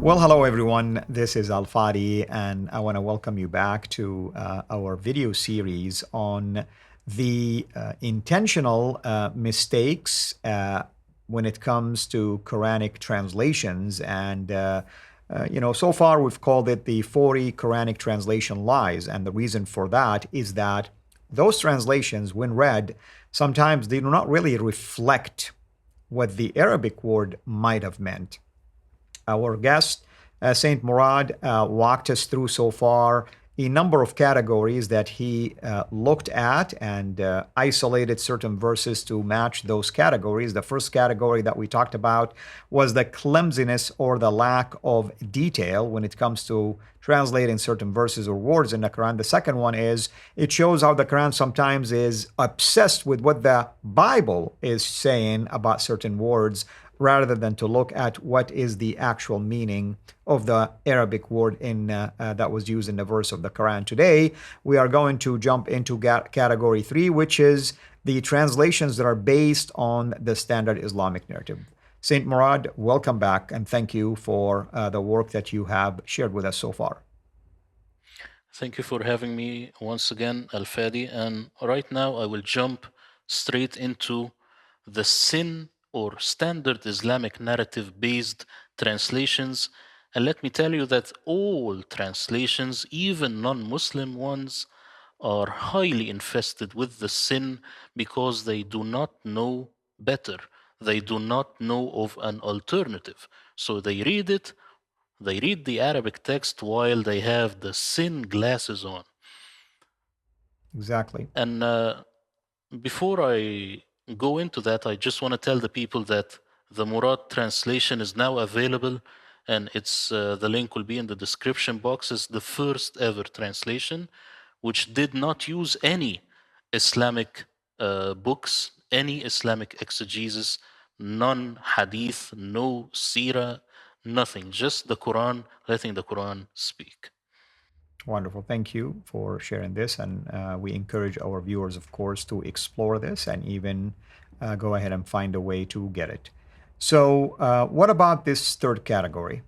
Well, hello everyone. This is Fadi, and I want to welcome you back to our video series on the intentional mistakes when it comes to Quranic translations. And so far we've called it the 40 Quranic translation lies, and the reason for that is that those translations, when read, sometimes they do not really reflect what the Arabic word might have meant. Our guest, Saint Murad, walked us through so far a number of categories that he looked at and isolated certain verses to match those categories. The first category that we talked about was the clumsiness or the lack of detail when it comes to translating certain verses or words in the Quran. The second one is it shows how the Quran sometimes is obsessed with what the Bible is saying about certain words, rather than to look at what is the actual meaning of the Arabic word that was used in the verse of the Quran. Today, we are going to jump into category 3, which is the translations that are based on the Standard Islamic Narrative. Saint Murad, welcome back, and thank you for the work that you have shared with us so far. Thank you for having me once again, Al-Fadi. And right now I will jump straight into the sin or standard Islamic narrative based translations. And let me tell you that all translations, even non Muslim ones, are highly infested with the sin because they do not know better. They do not know of an alternative. So they read it, they read the Arabic text while they have the sin glasses on. Exactly. And before I go into that, I just want to tell the people that the Murad translation is now available, and it's the link will be in the description box. It's the first ever translation, which did not use any Islamic books, any Islamic exegesis, none hadith, no CIRA, nothing, just the Quran, letting the Quran speak. Wonderful. Thank you for sharing this. And we encourage our viewers, of course, to explore this and even go ahead and find a way to get it. So, what about this third category?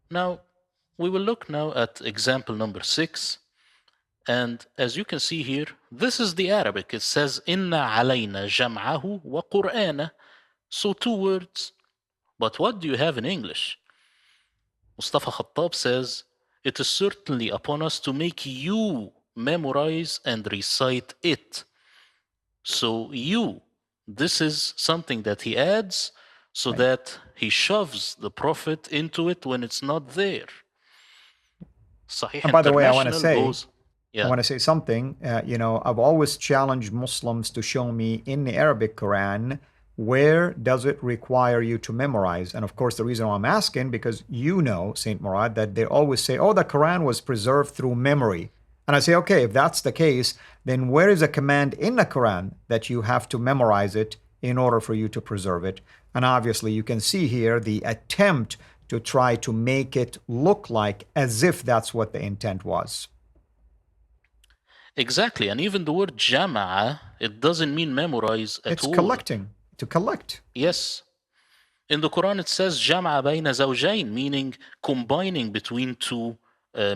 Now, we will look now at example number 6. And as you can see here, this is the Arabic. It says, Inna alayna jam'ahu wa Qur'ana. So 2 words. But what do you have in English? Mustafa Khattab says, it is certainly upon us to make you memorize and recite it. So you, this is something that he adds so Right. that he shoves the Prophet into it when it's not there. Sahih And by the way, International goes, I want to say something. I've always challenged Muslims to show me in the Arabic Quran where does it require you to memorize. And of course, the reason why I'm asking, because Saint Murad, that they always say, oh, the Quran was preserved through memory. And I say, okay, if that's the case, then where is a command in the Quran that you have to memorize it in order for you to preserve it? And obviously, you can see here the attempt to try to make it look like as if that's what the intent was. exactly. And even the word jama'a, it doesn't mean memorize at It's all. collecting, to collect. Yes. In the Quran, it says jama'a bayna zawjayn, meaning combining between two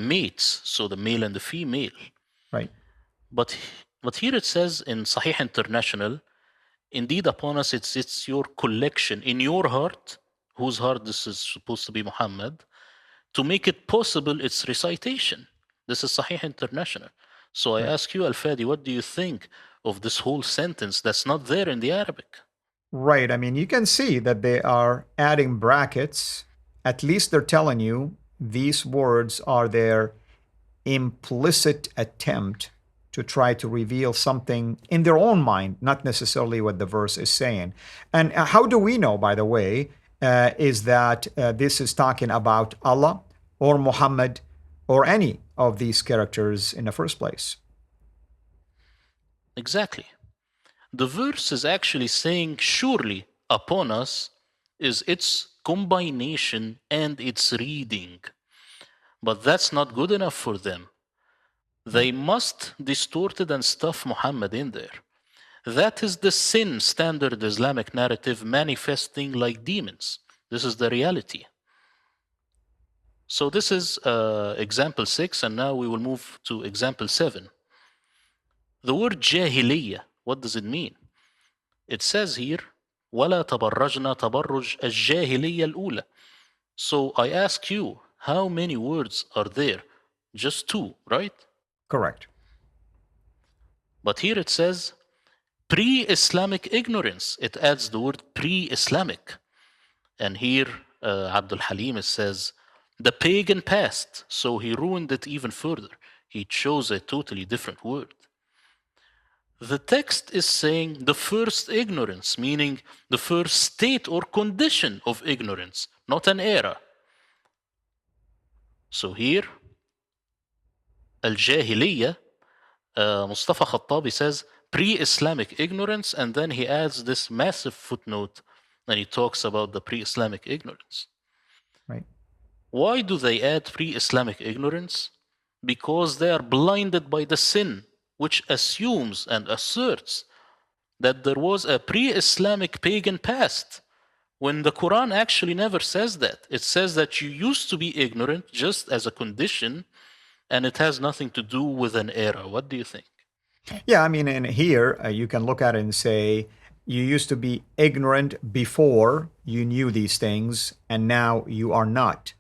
mates, so the male and the female. Right. But here it says in Sahih International, indeed upon us it's your collection in your heart, whose heart this is supposed to be Muhammad, to make it possible its recitation. This is Sahih International. So I Right. ask you, Al-Fadi, what do you think of this whole sentence that's not there in the Arabic? Right. I mean, you can see that they are adding brackets. At least they're telling you these words are their implicit attempt to try to reveal something in their own mind, not necessarily what the verse is saying. And how do we know, by the way, is that this is talking about Allah or Muhammad or any of these characters in the first place? Exactly. The verse is actually saying, surely upon us is its combination and its reading. But that's not good enough for them. They must distort it and stuff Muhammad in there. That is the sin standard Islamic narrative manifesting like demons. This is the reality. So this is example 6, and now we will move to example 7. The word Jahiliya, what does it mean? It says here, وَلَا تَبَرَّجْنَا تَبَرُّجْ الجَّاهِلِيَّ الْأُولَى. So I ask you, how many words are there? Just 2, right? Correct. But here it says pre-Islamic ignorance. It adds the word pre-Islamic. And here Abdul Halim says the pagan past. So he ruined it even further. He chose a totally different word. The text is saying the first ignorance, meaning the first state or condition of ignorance, not an era. So here, al-Jahiliya, Mustafa Khattabi says pre-Islamic ignorance, and then he adds this massive footnote and he talks about the pre-Islamic ignorance. Right. Why do they add pre-Islamic ignorance? Because they are blinded by the sin, which assumes and asserts that there was a pre-Islamic pagan past, when the Quran actually never says that. It says that you used to be ignorant just as a condition, and it has nothing to do with an era. What do you think? Yeah, I mean, and here you can look at it and say, you used to be ignorant before you knew these things, and now you are not.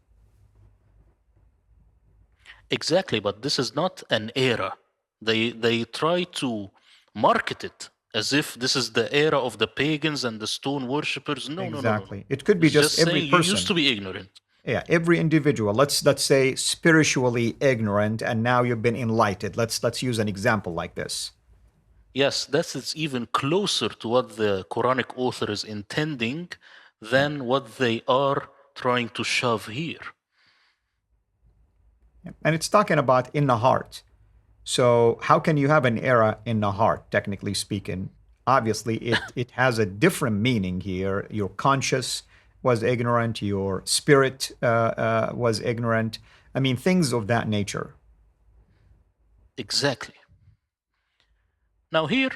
Exactly, but this is not an era. They try to market it as if this is the era of the pagans and the stone worshippers. No, no, no, no, no. Exactly. It could be It's just every saying you person. used to be ignorant. Yeah, every individual. Let's say spiritually ignorant, and now you've been enlightened. Let's use an example like this. Yes, that's even closer to what the Quranic author is intending than what they are trying to shove here. And it's talking about in the heart. So how can you have an era in the heart, technically speaking? Obviously, it has a different meaning here. Your conscious was ignorant. Your spirit was ignorant. I mean, things of that nature. Exactly. Now here,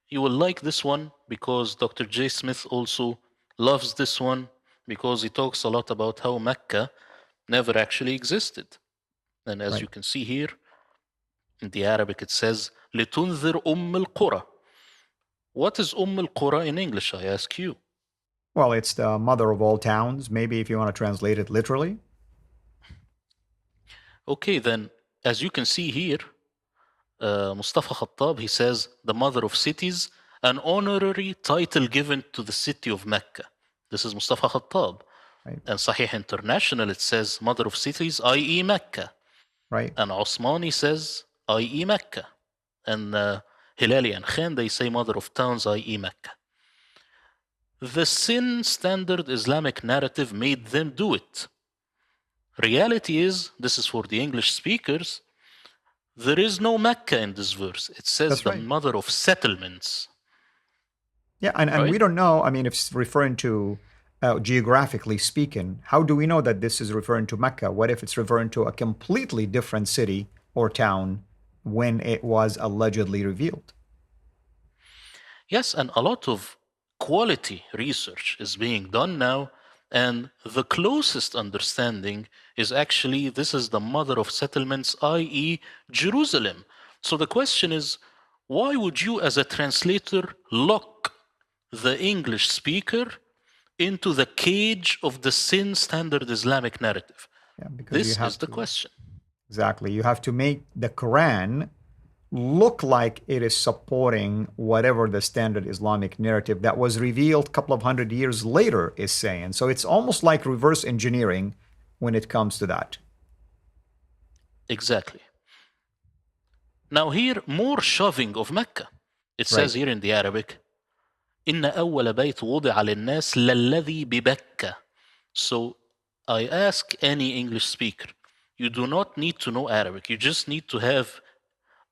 you will like this one because Dr. J. Smith also loves this one because he talks a lot about how Mecca never actually existed. And as you can see here, in the Arabic it says, لِتُنذِرْ الْقُرَى. What is al-Qura in English, I ask you? Well, it's the mother of all towns, maybe if you want to translate it literally. Okay, then, as you can see here, Mustafa Khattab, he says, the mother of cities, an honorary title given to the city of Mecca. This is Mustafa Khattab. Right. And Sahih International, it says mother of cities, i.e. Mecca. Right. And Osmani says, i.e. Mecca. And Hilali and Khan, they say mother of towns, i.e. Mecca. The sin standard Islamic narrative made them do it. Reality is, this is for the English speakers, there is no Mecca in this verse. It says That's the right. mother of settlements. Yeah, and Right? we don't know. I mean, if it's referring to geographically speaking, how do we know that this is referring to Mecca? What if it's referring to a completely different city or town when it was allegedly revealed? Yes, and a lot of quality research is being done now, and the closest understanding is actually this is the mother of settlements, i.e., Jerusalem. So the question is, why would you, as a translator, lock the English speaker into the cage of the sin standard Islamic narrative? Yeah, because This is the question. Exactly. You have to make the Quran look like it is supporting whatever the standard Islamic narrative that was revealed a couple of hundred years later is saying. So it's almost like reverse engineering when it comes to that. Exactly. Now here, more shoving of Mecca. It says here in the Arabic, إن أول بيت وضع للناس للذي ببكة. So I ask any English speaker, you do not need to know Arabic. You just need to have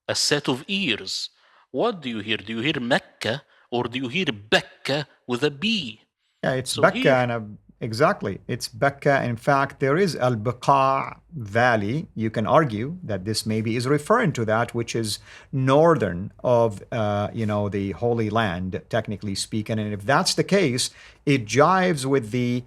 a set of ears. What do you hear? Do you hear Mecca or do you hear Bakkah with a B? Yeah, it's So Bakkah, here, and exactly, it's Bakkah. In fact, there is Al-Baqa Valley. You can argue that this maybe is referring to that, which is northern of, the Holy Land, technically speaking. And if that's the case, it jives with the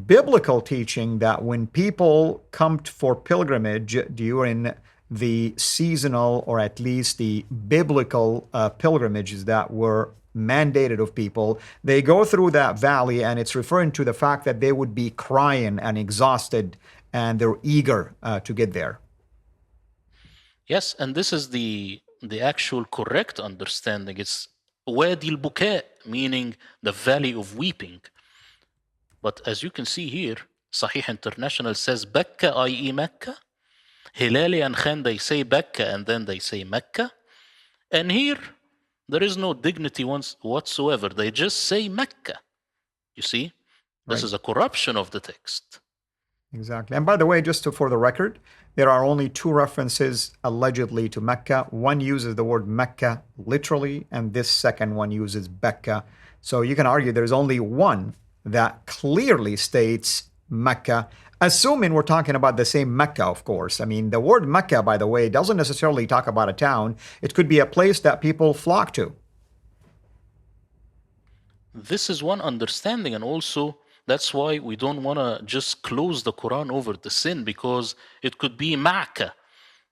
biblical teaching that when people come for pilgrimage during the seasonal, or at least the biblical pilgrimages that were mandated of people, they go through that valley, and it's referring to the fact that they would be crying and exhausted, and they're eager to get there. Yes, and this is the actual correct understanding. It's Wadi al-Buka, meaning the valley of weeping. But as you can see here, Sahih International says Bakkah, i.e. Mecca. Hilali and Khan, they say Bakkah and then they say Mecca. And here, there is no dignity whatsoever. They just say Mecca. You see? This is a corruption of the text. Exactly. And by the way, just for the record, there are only two references allegedly to Mecca. One uses the word Mecca literally, and this second one uses Bakkah. So you can argue there's only one that clearly states Mecca, assuming we're talking about the same Mecca, of course. I mean, the word Mecca, by the way, doesn't necessarily talk about a town. It could be a place that people flock to. This is one understanding, and also that's why we don't want to just close the Quran over the sin, because it could be Mecca.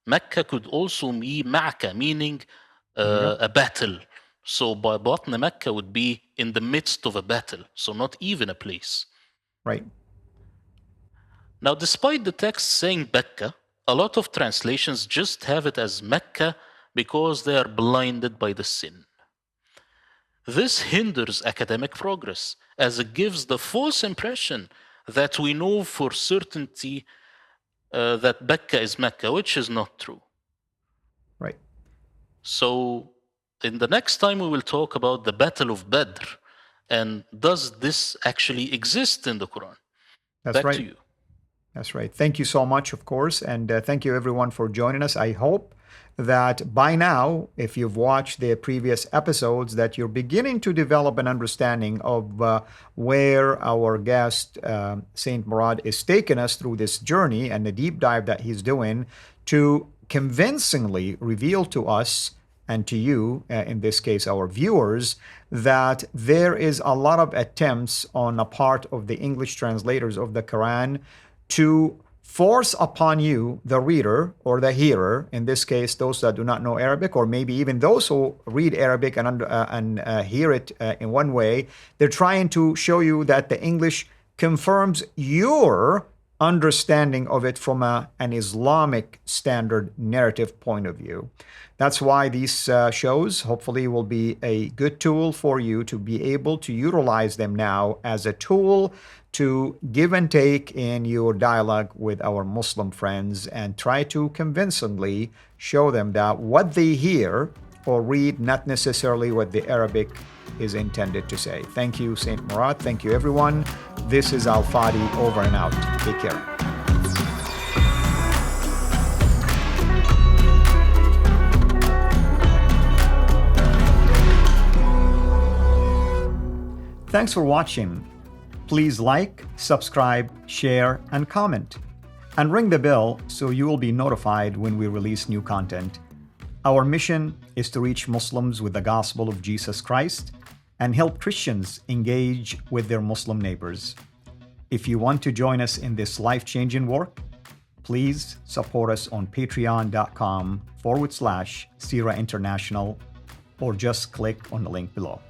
Mecca could also be Mecca, meaning a battle. So Batn Mecca would be in the midst of a battle, so not even a place. Right. Now, despite the text saying Bakkah, a lot of translations just have it as Mecca because they are blinded by the sin. This hinders academic progress, as it gives the false impression that we know for certainty that Bakkah is Mecca, which is not true. Right. So, in the next time we will talk about the Battle of Badr, and does this actually exist in the Quran? That's Back to you. That's right. Thank you so much, of course, and thank you everyone for joining us. I hope that by now, if you've watched the previous episodes, that you're beginning to develop an understanding of where our guest, Saint Murad, is taking us through this journey and the deep dive that he's doing to convincingly reveal to us and to you, in this case, our viewers, that there is a lot of attempts on the part of the English translators of the Quran to force upon you, the reader or the hearer, in this case, those that do not know Arabic, or maybe even those who read Arabic and hear it in one way, they're trying to show you that the English confirms your understanding of it from an Islamic standard narrative point of view. That's why these shows hopefully will be a good tool for you to be able to utilize them now as a tool to give and take in your dialogue with our Muslim friends, and try to convincingly show them that what they hear or read, not necessarily what the Arabic is intended to say. Thank you, Saint Murad. Thank you, everyone. This is Al Fadi, over and out. Take care. Thanks for watching. Please like, subscribe, share, and comment. And ring the bell so you will be notified when we release new content. Our mission is to reach Muslims with the gospel of Jesus Christ and help Christians engage with their Muslim neighbors. If you want to join us in this life-changing work, please support us on patreon.com/CIRA International, or just click on the link below.